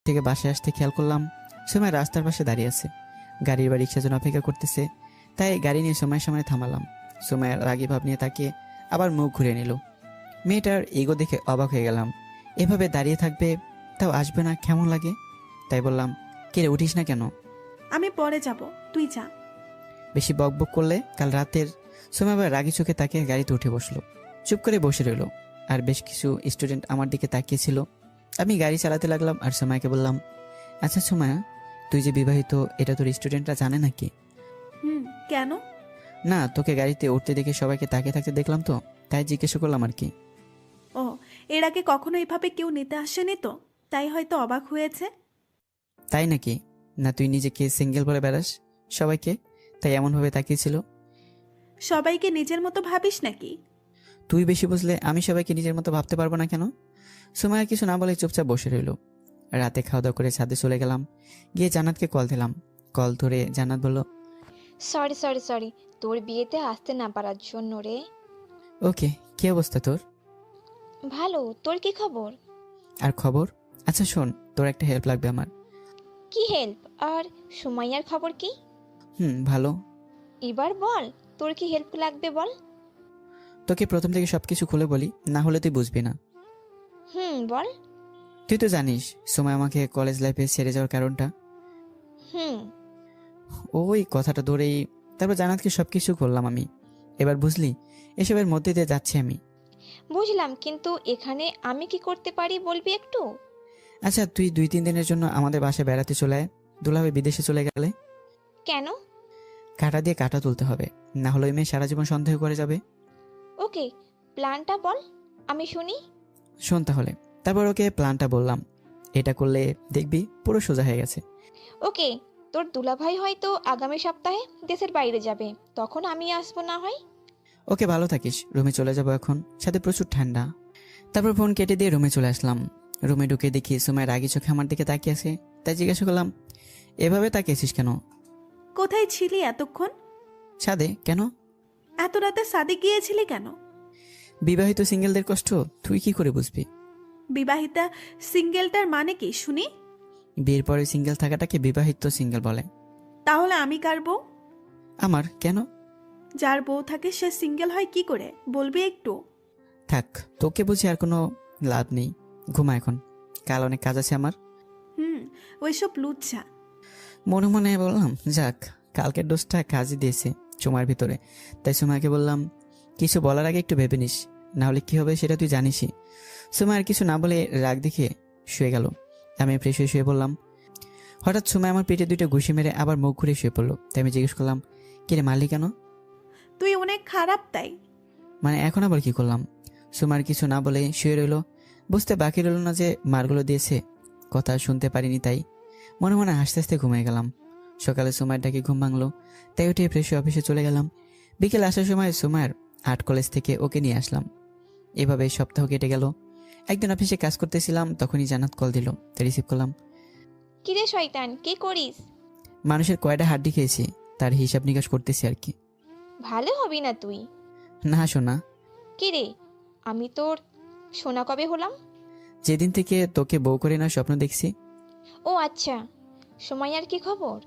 থেকে বাসায় আসতে খেয়াল করলাম সময় রাস্তার পাশে দাঁড়িয়ে আছে, গাড়ির বা রিক্সার জন্য অপেক্ষা করতেছে। তাই গাড়ি নিয়ে সময়ের সামনে থামালাম। সময়ের রাগী ভাব নিয়ে তাকিয়ে আবার মুখ ঘুরিয়ে নিল। মেয়েটার ইগো দেখে অবাক হয়ে গেলাম। এভাবে দাঁড়িয়ে থাকবে, তাও আসবে না, কেমন লাগে? তাই বললাম, কে রে, উঠিস না কেন? আমি পরে যাব, তুই যা। বেশি বকবক করলে কাল রাতের। সময় আবার রাগী চোখে তাকিয়ে গাড়িতে উঠে বসলো। চুপ করে বসে রইল। আর বেশ কিছু স্টুডেন্ট আমার দিকে তাকিয়েছিল। আমি গাড়ি চালাতে লাগলাম আর সময়কে বললাম, আচ্ছা সময়া, তুই যে বিবাহিত, এটা তোর স্টুডেন্টরা জানে নাকি? কেন? না, তোকে গাড়িতে উঠতে দেখে সবাইকে তাকিয়ে থাকতে দেখলাম তো, তাই জিজ্ঞেস করলাম আর কি। ও, এর আগে কখনো এভাবে কেউ নিতে আসেনি তো, তাই হয়তো অবাক হয়েছে। তাই নাকি? না তুই নিজেকে সিঙ্গেল বলে বেড়াস সবাইকে, তাই এমনভাবে তাকিয়েছিল। সবাইকে নিজের মতো ভাবিস নাকি? তুই বেশি বুঝলে আমি সবাইকে নিজের মতো ভাবতে পারবো না কেন? সময় কিছু না বলে চুপচাপ বসে রইল। রাতে খাওয়া দাওয়া করে ছাদে চলে গেলাম। গিয়ে জান্নাতকে কল দিলাম। কল ধরে জান্নাত বলল, সরি সরি সরি, তোর বিয়েতে আসতে না পারার জন্য রে। ওকে, কি অবস্থা তোর? ভালো, তোর কি খবর? আর খবর? আচ্ছা শোন, তোর একটা হেল্প লাগবে আমার। কি হেল্প? আর সুমাইয়ার খবর কি? ভালো। এবার বল, তোর কি হেল্প লাগবে বল। তোকে প্রথম থেকে সবকিছু খুলে বলি, না হলে তুই বুঝবি না। বল। তুই তো জানিস সময় আমাকে কলেজ লাইফে ছেড়ে যাওয়ার কারণটা। হুম। ওই কথাটা ধরেই তারপর জান্নাতকে সবকিছু করলাম আমি। এবার বুঝলি এসবের মধ্যে দিয়ে যাচ্ছি আমি। বুঝলাম, কিন্তু এখানে আমি কি করতে পারি বলবি একটু? আচ্ছা তুই 2-3 দিনের জন্য আমাদের বাসায় বেড়াতে চলে আয়। দুলাভাই বিদেশে চলে গেলে কেন? কাঁটা দিয়ে কাঁটা তুলতে হবে, না হলে ওই মেয়ে সারা জীবন সন্দেহ করে যাবে। ওকে, প্ল্যানটা বল, আমি শুনি। শোন তাহলে। তারপর ওকে প্ল্যানটা বললাম। এটা করলে দেখবি পুরো সোজা হয়ে গেছে। ওকে, তোর দুলাভাই হয়তো আগামী সপ্তাহে দেশের বাইরে যাবে, তখন আমি আসবো না হয়। ওকে, ভালো থাকিস। রুমে চলে যাবো এখন, সাথে প্রচুর ঠান্ডা। তারপর ফোন কেটে দিয়ে রুমে চলে আসলাম। রুমে ঢুকে দেখি সময় রাগী চোখে আমার দিকে তাকিয়ে আছে। তাই জিজ্ঞাসা করলাম, এভাবে তাকিয়েছিস কেন? কোথায় ছিলি এতক্ষণ? ছাদে। কেন? এত রাতে সাদে গিয়েছিলি কেন? বিবাহিত সিঙ্গেলদের কষ্ট তুই কি করে বুঝবি? বিবাহিতা সিঙ্গেলটার মানে কি শুনি? বিয়ের পরে সিঙ্গেল থাকাটাকে বিবাহিত সিঙ্গেল বলে। তাহলে আমি কার বউ? আমার কেন? যার বউ থাকে সে সিঙ্গেল হয় কি করে, বলবি একটু? থাক, তোকে বুঝি আর কোনো লাভ নেই। ঘুমা এখন, কাল অনেক কাজ আছে আমার। ওইসব লুচ্ছা। মনে মনে বললাম, যাক, কালকের ডোজটা কাজই দিয়েছে সময়ের ভিতরে। তাই সময়কে বললাম, কিছু বলার আগে একটু ভেবে নিস, না হলে কি হবে সেটা তুই জানিসই। সময় আর কিছু না বলে রাগ দেখিয়ে শুয়ে গেল। আমি ফ্রেশ হয়ে শুয়ে পড়লাম। হঠাৎ সময় আমার পেটে 2টা ঘুষি মেরে আবার মুখ ঘুরে শুয়ে পড়লো। তাই আমি জিজ্ঞেস করলাম, কিরে মারলি কেন? তুই অনেক খারাপ তাই। মানে এখন আবার কি করলাম? সুমার কিছু না বলে শুয়ে রইল। বুঝতে বাকি রইল না যে মারগুলো দিয়েছে। কথা শুনতে পারিনি, তাই মনে মনে হাসতে হাসতে ঘুমিয়ে গেলাম। সকালে সুমায়ের ডাকে ঘুম ভাঙলো। তাই উঠে ফ্রেশ হয়ে অফিসে চলে গেলাম। বিকেল আসার সময় সুমায়ের আর্ট কলেজ থেকে ওকে নিয়ে আসলাম। এভাবে সপ্তাহ কেটে গেল। একদিন অফিসে কাজ করতেছিলাম, তখনই জান্নাত কল দিল। তাই রিসিভ করলাম। কিরে শয়তান, কি করিস? মানুষের কয়টা হাড্ডি খেয়েছি তার হিসাব নিকাশ করতেছি আর কি। ভালো হবি না তুই। না শোনা। কিরে, আমি তোর সোনা কবে হলাম? যেদিন থেকে তোকে বউ করে না স্বপ্ন দেখছি। ও আচ্ছা, সুমাইয়ার কি খবর?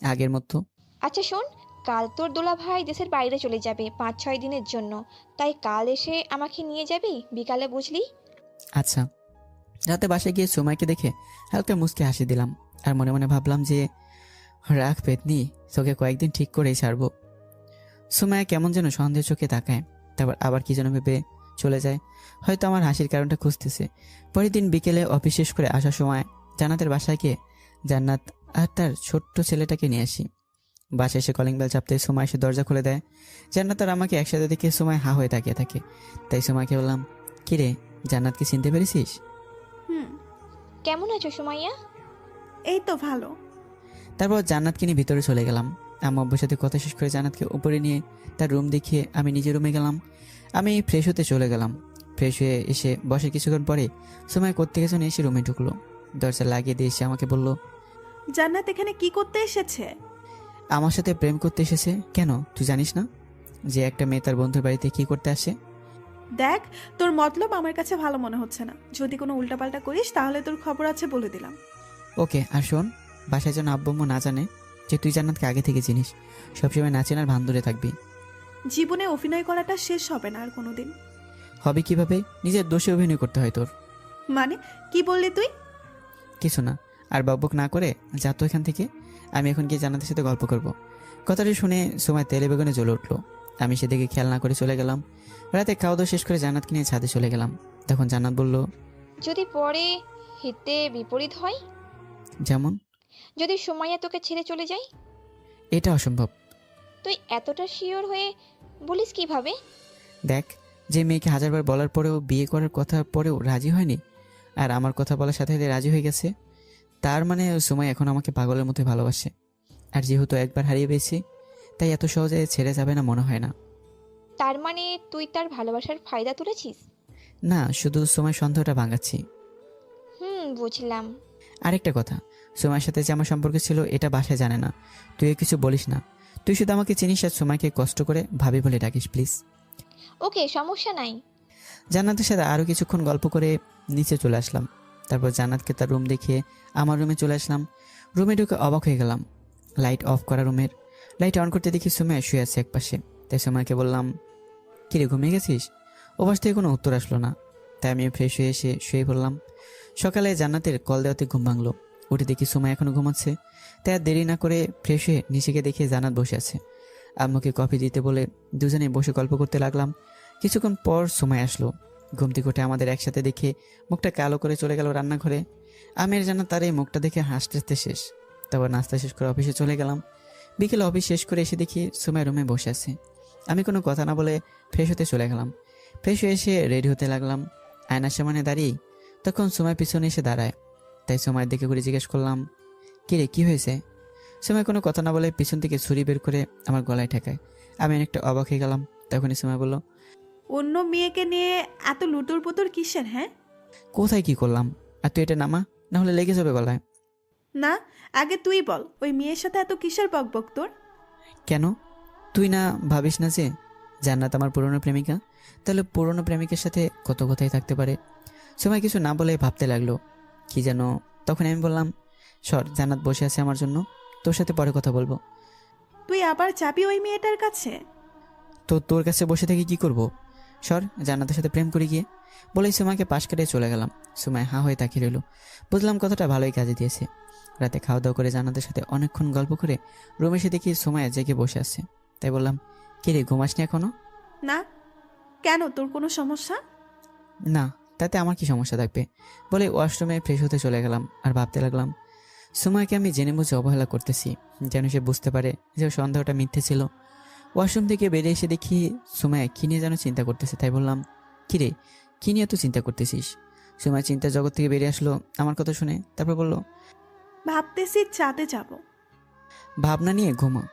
আগের মতো। আচ্ছা শোন, কাল তোর দুলাভাই দেশের বাইরে চলে যাবে 5-6 দিনের জন্য, তাই কাল এসে আমাকে নিয়ে যাবি বিকালে, বুঝলি? আচ্ছা। রাতে বাসায় গিয়ে সময়কে দেখে হালকা মুচকে হাসি দিলাম। আর মনে মনে ভাবলাম যে রাখ পেতনি, তোকে কয়েকদিন ঠিক করেই ছাড়বো। সুমায়া কেমন যেন সন্দেহ চোখে তাকায়, তারপর আবার কি যেন ভেবে চলে যায়। হয়তো আমার হাসির কারণটা খুঁজতেছে। পরের দিন বিকেলে অফিস শেষ করে আসার সময় জান্নাতের বাসায় গিয়ে জান্নাত আর তার ছোট্ট ছেলেটাকে নিয়ে আসি। বাসায় এসে কলিং বেল চাপতে সময় এসে দরজা খুলে দেয়। জান্নাত আর আমাকে একসাথে দেখে সময় হা হয়ে তাকিয়ে থাকে। তাই সময়কে বললাম, কিরে, জান্নাতকে চিনতে পেরেছিস? হুম। কেমন আছো সুমাইয়া? এই তো ভালো। তারপর জান্নাতকে নিয়ে ভিতরে চলে গেলাম। আম্মু আব্বুর সাথে কথা শেষ করে জান্নাতকে উপরে নিয়ে তার রুম দেখিয়ে আমি নিজের রুমে গেলাম। আমি ফ্রেশ হতে চলে গেলাম। ফ্রেশ হয়ে এসে বসে কিছুক্ষণ পরে সময় কোত্থেকে যেন এসে রুমে ঢুকলো। দরজা লাগিয়ে দিয়ে এসে আমাকে বলল, জান্নাত এখানে কি করতে এসেছে? আমার সাথে প্রেম করতে এসেছে। কেন, তুই জানিস না যে একটা মেয়ে তার বন্ধুর বাড়িতে কি করতে আসে? দেখ, তোর মতলব আমার কাছে ভালো মনে হচ্ছে না। যদি কোনো উল্টাপাল্টা করিস তাহলে তোর খবর আছে বলে দিলাম। ওকে, আর শোন, বাসায় যেন আব্বু আম্মু না জানে যে তুই জান্নাতকে আগে থেকে চিনিস। সবসময় না চেনার ভান ধরে থাকবি। জীবনে অভিনয় করাটা শেষ হবে না আর কোনোদিন। হবে কিভাবে? নিজের দোষে অভিনয় করতে হয় তোর। মানে কি বললি তুই? কিছু না। আর বকবক না করে যা তো এখান থেকে। আমি এখন গিয়ে জান্নাতের সাথে গল্প করব। কথাটা শুনে সময় তেলে বেগুনে জ্বলে উঠলো। আমি সেদিকে খেয়াল না করে চলে গেলাম। রাতে খাওয়া দাওয়া শেষ করে জান্নাতকে নিয়ে ছাদে চলে গেলাম। তখন জান্নাত বলল, যদি পরে হিতে বিপরীত হয়, যেমন? যদি সুমাইয়া তোকে ছেড়ে চলে যায়? এটা অসম্ভব। তুই এতটা শিওর হয়ে বলিস কিভাবে? দেখ, যে মেয়েকে হাজারবার বলার পরেও বিয়ে করার কথা পরেও রাজি হয়নি, আর আমার কথা বলার সাথে সাথে রাজি হয়ে গেছে, তার মানে সময় এখন আমাকে পাগলের মতো ভালোবাসে। আর যেহেতু একবার হারিয়ে পেয়েছি, তাই এত সহজে ছেড়ে যাবে না মনে হয় না। তার মানে তুই তার ভালোবাসার ফায়দা তুলেছিস? না, শুধু সময় সন্দেহটা ভাঙাচ্ছি। বুঝলাম। আরেকটা কথা, সময়ের সাথে যে আমার সম্পর্ক ছিল এটা বাসায় জানে না। তুইও কিছু বলিস না। তুই শুধু আমাকে চিনিস আর সময়কে কষ্ট করে ভাবি বলে ডাকিস, প্লিজ। ওকে, সমস্যা নাই। জান্নাতের সাথে আরও কিছুক্ষণ গল্প করে নিচে চলে আসলাম। তারপর জান্নাতকে তার রুম দেখিয়ে আমার রুমে চলে আসলাম। রুমে ঢুকে অবাক হয়ে গেলাম। লাইট অফ করা রুমের। লাইট অন করতে দেখি সুমাইয়া শুয়ে আছে একপাশে। তাই সময়কে বললাম, কিরে ঘুমিয়ে গেছিস? ওপাশ থেকে কোনো উত্তর আসলো না। তাই আমি ফ্রেশ হয়ে এসে শুয়ে পড়লাম। সকালে জান্নাতের কল দেওয়াতে ঘুম ভাঙলো। উঠে দেখি সুমাইয়া এখনো ঘুমাচ্ছে। তাই আর দেরি না করে ফ্রেশ হয়ে নিচেকে দেখে জান্নাত বসে আছে। আম্মুকে কফি দিতে বলে দুজনে বসে গল্প করতে লাগলাম। কিছুক্ষণ পর সময় আসলো। ঘুম থেকে উঠে আমাদের একসাথে দেখে মুখটা কালো করে চলে গেল রান্নাঘরে। আমি আর জান্নাত তার এই মুখটা দেখে হাসতে হাসতে শেষ। তারপর নাস্তা শেষ করে অফিসে চলে গেলাম। বিকেলে অফিস শেষ করে এসে দেখি সুমাই রুমে বসে আছে। আমি কোনো কথা না বলে ফ্রেশ হতে চলে গেলাম। ফ্রেশ হয়ে এসে রেডি হতে লাগলাম। আয়নার সামনে দাঁড়িয়ে তখন সময় পিছনে এসে দাঁড়ায়। তাই সময়ের দিকে ঘুরে জিজ্ঞেস করলাম, কিরে কি হয়েছে? সময় কোনো কথা না বলে পিছন থেকে ছুরি বের করে আমার গলায় ঠেকায়। আমি অনেকটা অবাক হয়ে গেলাম। তখনই সময় বলল, অন্য মেয়েকে নিয়ে এত লুতুর পুতুর কিসের? হ্যাঁ, কোথায় কি করলাম? আর তুই এটা নামা, না হলে লেগে যাবে গলায়। না, আগে তুই বল, ওই মেয়ের সাথে এত কিসের বকবক তোর? কেন? তুই না ভাবিস না যে জান্নাত আমার পুরনো প্রেমিকা? তাহলে পুরনো প্রেমিকের সাথে কত কথাই থাকতে পারে। সময় কিছু না বলে ভাবতে লাগলো কি যেন। তখন আমি বললাম, সর, জান্নাত বসে আছে আমার জন্য, তোর সাথে পরে কথা বলবো। তুই আবার যাবি ওই মেয়েটার কাছে? তো তোর কাছে বসে থেকে কি করব? সর, জান্নাতের সাথে প্রেম করে গিয়ে বলেই সুমাকে পাশ কাটিয়ে চলে গেলাম। সুমায় হাঁ হয়ে তাকিয়ে রইল। বুঝলাম কথাটা ভালোই কাজে দিয়েছে। রাতে খাওয়া দাওয়া করে জান্নাতের সাথে অনেকক্ষণ গল্প করে রুমে এসে দেখি সুমায়া জেগে বসে আছে। তাই বললাম, কি রে, ঘুমাসনি এখনো? না, কেন, তোর কোনো সমস্যা? না, তাতে আমার কি সমস্যা থাকবে? বলে ওয়াশরুমে ফ্রেশ হতে চলে গেলাম। আর ভাবতে লাগলাম, সুমায়াকে আমি জেনে বুঝে অবহেলা করতেছি, যেন সে বুঝতে পারে যে ওর সন্দেহটা মিথ্যে ছিল। ওয়াশরুম থেকে বেরিয়ে এসে দেখি সুমায়া কি নিয়ে যেন চিন্তা করতেছে। তাই বললাম, কিরে, কি নিয়ে এত চিন্তা করতেছিস? সুমায়া চিন্তার জগৎ থেকে বেরিয়ে আসলো আমার কথা শুনে। তারপর বলল, ভাবতেছি চাঁদে যাব। ভাবনা নিয়ে ঘুমা,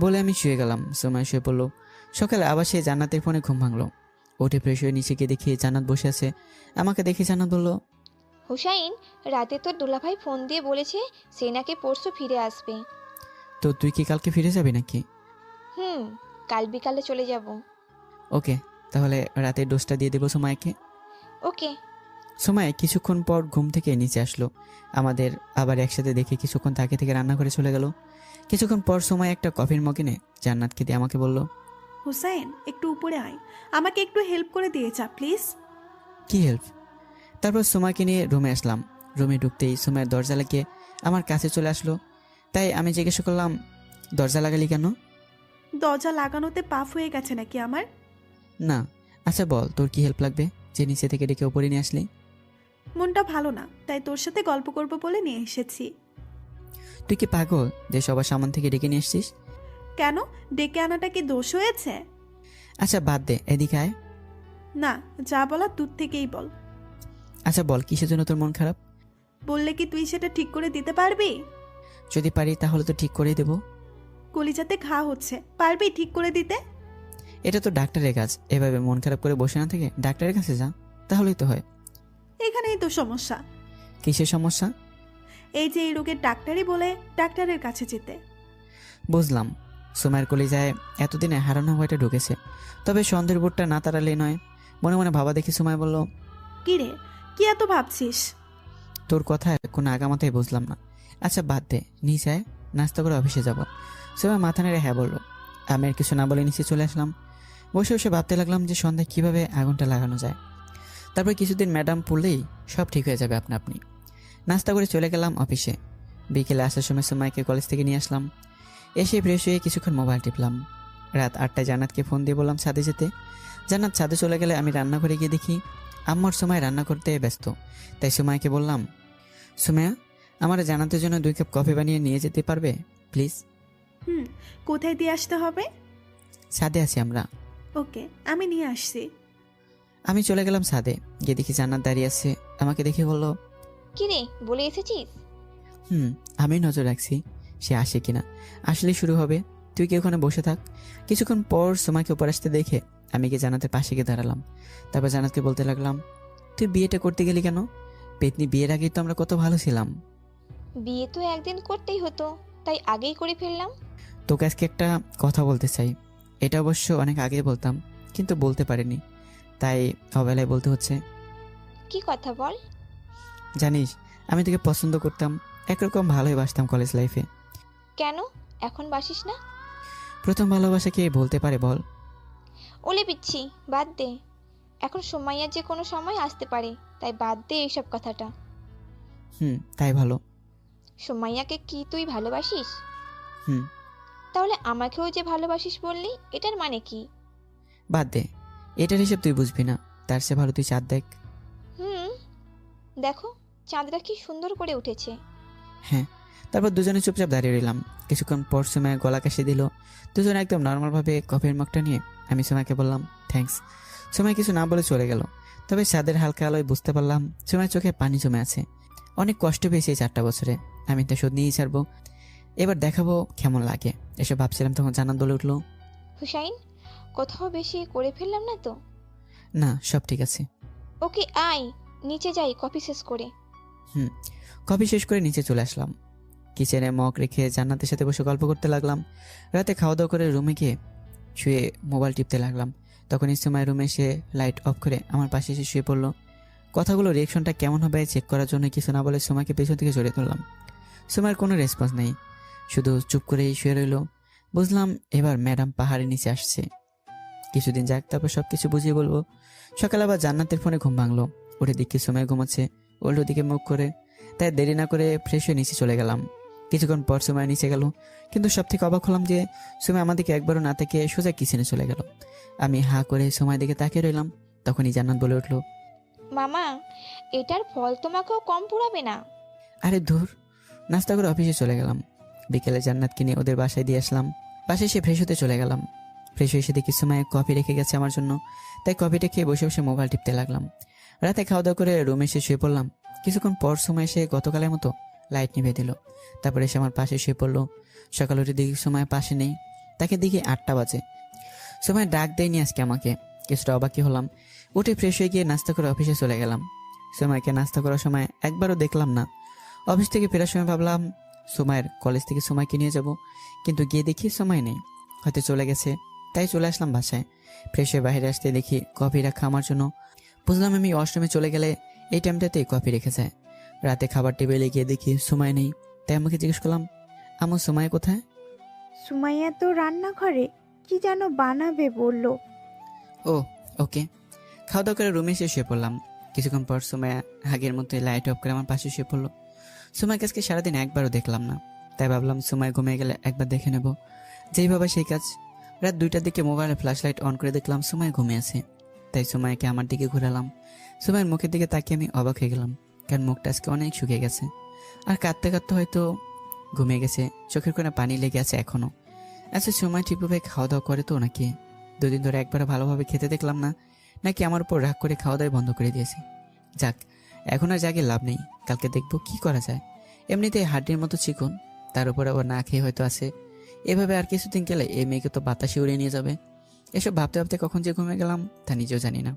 বলে আমি শুয়ে গেলাম। সুমায়া শুয়ে পড়লো। সকালে আবার সে জান্নাতের ফোনে ঘুম ভাঙলো। উঠে ফ্রেশ হয়ে নিচে গিয়ে দেখি জান্নাত বসে আছে। আমাকে দেখে জান্নাত বলল, হুসাইন, রাতে তোর দুলাভাই ফোন দিয়ে বলেছে সে নাকি পরশু ফিরে আসবে। তো তুই কি কালকে ফিরে যাবি নাকি? কাল বিকালে চলে যাব। ওকে, তাহলে রাতের ডোজটা দিয়ে দেবো সুমায়াকে। ওকে। সময় কিছুক্ষণ পর ঘুম থেকে নিচে আসলো। আমাদের আবার একসাথে দেখে কিছুক্ষণ তাকে থেকে রান্না করে চলে গেল। কিছুক্ষণ পর সময় একটা কফির মগে নিয়ে জান্নাতকে দিয়ে আমাকে বলল, হুসাইন, একটু উপরে আয়, আমাকে একটু হেল্প করে দিয়ে যা প্লিজ। কি হেল্প? তারপর সময়কে নিয়ে রুমে আসলাম। রুমে ঢুকতেই সময়ের দরজা লাগিয়ে আমার কাছে চলে আসলো। তাই আমি জিজ্ঞাসা করলাম, দরজা লাগালি কেন? দরজা লাগানোতে পাফ হয়ে গেছে নাকি আমার? না। আচ্ছা বল, তোর কি হেল্প লাগবে যে নিচে থেকে ডেকে উপরে নিয়ে আসলি? মনটা ভালো না, তাই তোর সাথে গল্প করব বলে নিয়ে এসেছি। তুই কি পাগল যে সবার সামান থেকে ডেকে নিয়ে আসছিস? কেন, ডেকে আনাটা কি দোষ হয়েছে? আচ্ছা বাদ দে, এদিকে আয়। না, যা বলার দূর থেকেই বল। আচ্ছা বল, কিসের জন্য তোর মন খারাপ? বললে কি তুই সেটা ঠিক করে দিতে পারবি? যদি পারি তাহলে তো ঠিক করেই দেবো। কলিজাতে ঘা হচ্ছে, পারবি ঠিক করে দিতে? এটা তো ডাক্তারের কাজ। এভাবে মন খারাপ করে বসে না থেকে ডাক্তারের কাছে যা, তাহলেই তো হয়। এখানেই তো সমস্যা। কিসের সমস্যা? এই যে এই রোগের ডাক্তারই বলে ডাক্তারের কাছে যেতে। বুঝলাম। সময়ের কলিজায় এতদিনে হারানো ভয়টা ঢুকেছে। তবে সন্দেহের বোধটা না তাড়ালেই নয়। মনে মনে ভাবা দেখি সময় বলল, কি রে, কি এত ভাবছিস? তোর কথা কোনো আগামাতাই বুঝলাম না। আচ্ছা বাদ দে, নিচে আয়, নাস্তা করে অফিসে যাব। সুমাইয়া মাথা নেড়ে হ্যাঁ বললো। আমি আর কিছু না বলে নিচে চলে আসলাম। বসে বসে ভাবতে লাগলাম যে সন্ধ্যায় কিভাবে আগুনটা লাগানো যায়। তারপর কিছুদিন ম্যাডাম পড়লেই সব ঠিক হয়ে যাবে আপনা আপনি। নাস্তা করে চলে গেলাম অফিসে। বিকেলে আসার সময় সুমাইয়াকে কলেজ থেকে নিয়ে আসলাম। এসে ফ্রেশ হয়ে কিছুক্ষণ মোবাইল টিপলাম। রাত 8টায় জান্নাতকে ফোন দিয়ে বললাম ছাদে যেতে। জান্নাত ছাদে চলে গেলে আমি রান্নাঘরে গিয়ে দেখি আম্মার সময় রান্না করতে ব্যস্ত। তাই সুমাইয়াকে বললাম, সুমাইয়া, আমার জান্নাতের জন্য 2 কাপ কফি বানিয়ে নিয়ে যেতে পারবে প্লিজ? হুম, কোথায় দিয়ে আসতে হবে? ছাদে আছি আমরা। ওকে, আমি নিয়ে আসছি। আমি চলে গেলাম ছাদে। গিয়ে দেখি জান্নাত দাঁড়িয়ে আছে। আমাকে দেখে বলল, কি রে, বলে এসেছিস? আমি নজর রাখছি সে আসে কিনা। আসলেই শুরু হবে, তুই কি ওখানে বসে থাক। কিছুক্ষণ পর সুমাইকে উপর আসতে দেখে আমি গিয়ে জান্নাতের পাশে গিয়ে দাঁড়ালাম। তারপর জান্নাতকে বলতে লাগলাম, তুই বিয়েটা করতে গেলি কেন? পেতনি বিয়ের আগেই তো আমরা কত ভালো ছিলাম। বিয়ে তো একদিন করতেই হতো, তাই আগেই করে ফেললাম। তোকে আজকে একটা কথা বলতে চাই। এটা অবশ্য অনেক আগে বলতাম, কিন্তু বলতে পারিনি, তাই অবেলায় বলতে হচ্ছে। কি কথা বল। জানিস, আমি তোকে পছন্দ করতাম, একরকম ভালোই বাসতাম কলেজ লাইফে। কেন এখন বাসিস না? প্রথম ভালোবাসা কে বলতে পারে বল? ওলে পিচ্ছি, বাদ দে। এখন সুমাইয়ার যে কোনো সময় আসতে পারে, তাই বাদ দে এইসব কথাটা। তাই ভালো। সুমাইয়াকে কি তুই ভালোবাসিস? হুম। তাহলে আমাকেও যে ভালোবাসিস বললি, এটার মানে কি? বাদ দে, এটার হিসেব তুই বুঝবি না। তার চেয়ে ভালো তুই চাঁদ দেখ। দেখো, চাঁদটা কি সুন্দর করে উঠেছে। হ্যাঁ। তারপর দুজনে চুপচাপ দাঁড়িয়ে রইলাম। কিছুক্ষণ পর সময় গলা কাশি দিল। দুজনে একদম নর্মালভাবে কফির মগটা নিয়ে আমি সোমাকে বললাম থ্যাঙ্কস। সময় কিছু না বলে চলে গেল। তবে চাঁদের হালকা আলোয় বুঝতে পারলাম সময়ের চোখে পানি জমে আছে। অনেক কষ্ট পেয়েছি এই 4টা বছরে। আমি তো শোধ নিয়েই ছাড়বো। এবার দেখাবো কেমন লাগে। এসব ভাবছিলাম তখন জান্নাত বলে উঠলো, হুসাইন, কোথাও বেশি করে ফেললাম না তো? না, সব ঠিক আছে। ওকে আয়, নিচে যাই কফি শেষ করে। কফি শেষ করে নিচে চলে আসলাম। কিচেনে মগ রেখে জান্নাতের সাথে বসে গল্প করতে লাগলাম। রাতে খাওয়া দাওয়া করে রুমে গিয়ে শুয়ে মোবাইল টিপতে লাগলাম। তখন সময় রুমে এসে লাইট অফ করে আমার পাশে এসে শুয়ে পড়লো। কথাগুলো রিয়েকশনটা কেমন হবে চেক করার জন্য কিছু না বলে সময়কে পেছন থেকে জড়িয়ে ধরলাম। সময়ের কোনো রেসপন্স নেই, শুধু চুপ করেই শুয়ে রইল। বুঝলাম এবার ম্যাডাম পাহাড়ের নিচে আসছে। কিছুদিন যাক, তারপর সবকিছু বুঝিয়ে বলবো। সকালে আবার জান্নাতের ফোনে ঘুম ভাঙলো। উঠে দিকে সময় ঘুমাচ্ছে, উল্টো দিকে মুখ করে। তাই দেরি না করে ফ্রেশ হয়ে নিচে চলে গেলাম। কিছুক্ষণ পর সময় নিচে গেল, কিন্তু সব থেকে অবাক হলাম যে সময় আমাদেরকে একবারও না থেকে সোজা কিচেনে চলে গেল। আমি হা করে সময় দিকে তাকিয়ে রইলাম। তখনই জান্নাত বলে উঠলো, মামা, এটার ফল তোমাকেও কম পুরাবে না। আরে ধুর। নাস্তা করে অফিসে চলে গেলাম। বিকেলে জান্নাতকে নিয়ে ওদের বাসায় দিয়ে আসলাম। বাসায় এসে ফ্রেশ হতে চলে গেলাম। ফ্রেশ হয়ে এসে দেখি সময় কফি রেখে গেছে আমার জন্য, তাই কফিটা খেয়ে বসে বসে মোবাইল টিপতে লাগলাম। রাতে খাওয়া দাওয়া করে রুমে এসে শুয়ে পড়লাম। কিছুক্ষণ পর সময় এসে গতকালের মতো লাইট নিভে দিল। তারপরে এসে আমার পাশে শুয়ে পড়লো। সকাল উঠে দেখি সময় পাশে নেই। তাকে দেখি 8টা বাজে। সময় ডাক দেয়নি আজকে আমাকে। কিছুটা অবাকই হলাম। উঠে ফ্রেশ হয়ে গিয়ে নাস্তা করে অফিসে চলে গেলাম। সময়কে নাস্তা করার সময় একবারও দেখলাম না। অফিস থেকে ফেরার সময় ভাবলাম সময়ের কলেজ থেকে সময়কে নিয়ে যাব, কিন্তু গিয়ে দেখি সময় নেই, হয়তো চলে গেছে। তাই চলে আসলাম বাসায়। ফ্রেশ হয়ে বাইরে আসতে দেখি কফি রাখা আমার জন্য। বুঝলাম আমি ওয়াশরুমে চলে গেলে এই টাইমটাতেই কফি রেখে যায়। রাতে খাবার টেবিলে গিয়ে দেখি সময় নেই। তাই আমাকে জিজ্ঞেস করলাম, আমার সময় কোথায়? সুমাইয়া তো রান্নাঘরে কি যেন বানাবে বলল। ও ওকে। খাওয়া দাওয়া করে রুমে এসে শুয়ে পড়লাম। কিছুক্ষণ পর সময় আগের মধ্যে লাইট অফ করে আমার পাশে শুয়ে পড়লো। সুমাইকে আজকে সারাদিন একবারও দেখলাম না, তাই ভাবলাম সময় ঘুমিয়ে গেলে একবার দেখে নেব। যেই ভাবা সেই কাজ। রাত 2টার দিকে মোবাইলে ফ্ল্যাশ লাইট অন করে দেখলাম সময় ঘুমিয়ে আছে। তাই সময়কে আমার দিকে ঘুরালাম। সময়ের মুখের দিকে তাকিয়ে আমি অবাক হয়ে গেলাম, কারণ মুখটা আজকে অনেক শুকিয়ে গেছে। আর কাঁদতে কাঁদতে হয়তো ঘুমিয়ে গেছে, চোখের কোণে পানি লেগে আছে এখনো। আচ্ছা, সময় ঠিকভাবে খাওয়া দাওয়া করে তো নাকি? 2 দিন ধরে একবার ভালোভাবে খেতে দেখলাম না, নাকি আমার উপর রাগ করে খাওয়া দাওয়া বন্ধ করে দিয়েছে? যাক, এখন আর জাগে লাভ নেই, কালকে দেখবো কি করা যায়। এমনিতেই হাড্ডির মতো চিকন, তার উপর আবার না খেয়ে হয়তো আছে। এভাবে আর কিছুদিন গেলে এই মেয়েকে তো বাতাসে উড়িয়ে নিয়ে যাবে। এসব ভাবতে ভাবতে কখন যে ঘুমিয়ে গেলাম তা নিজেও জানি না।